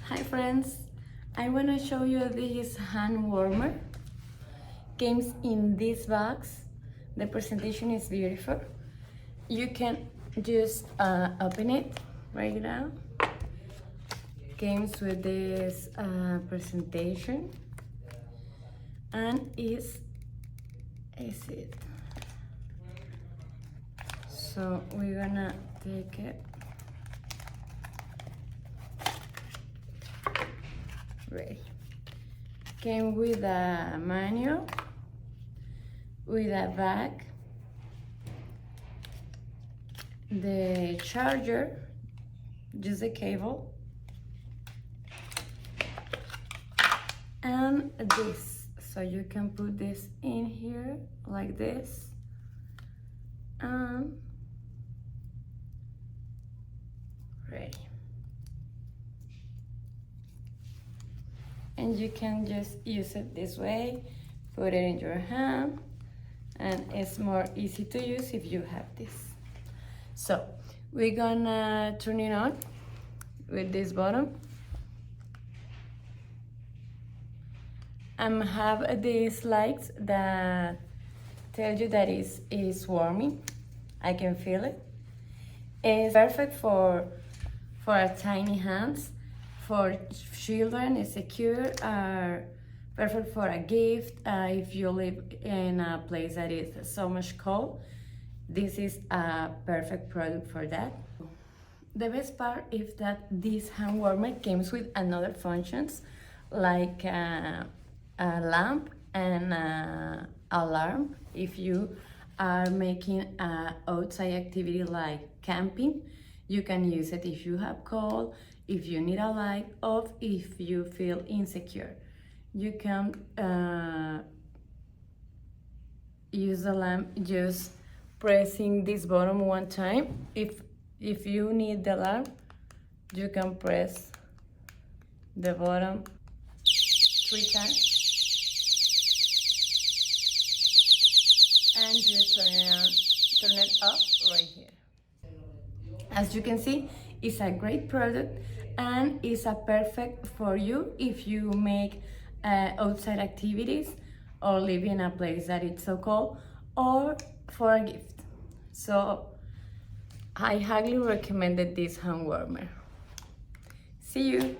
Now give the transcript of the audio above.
Hi friends, I want to show you this hand warmer. Comes in this box. The presentation is beautiful. You can just open it right now. Comes with this presentation and is it. So we're gonna take it. Ready. Came with a manual, with a bag, the charger, just the cable, and this. So you can put this in here like this, and ready. And you can just use it this way, put it in your hand, and it's more easy to use if you have this. So we're gonna turn it on with this button. And have these lights that tell you that it's warming. I can feel it. It's perfect for tiny hands. For children, it's secure, perfect for a gift. If you live in a place that is so much cold, this is a perfect product for that. The best part is that this hand warmer comes with another functions like a lamp and alarm. If you are making an outside activity like camping, you can use it if you have cold, if you need a light, or if you feel insecure. You can use the lamp just pressing this button one time. If you need the lamp, you can press the button 3 times and just turn it up right here. As you can see, it's a great product and it's a perfect for you if you make outside activities or live in a place that it's so cold, or for a gift. So I highly recommend this hand warmer. See you.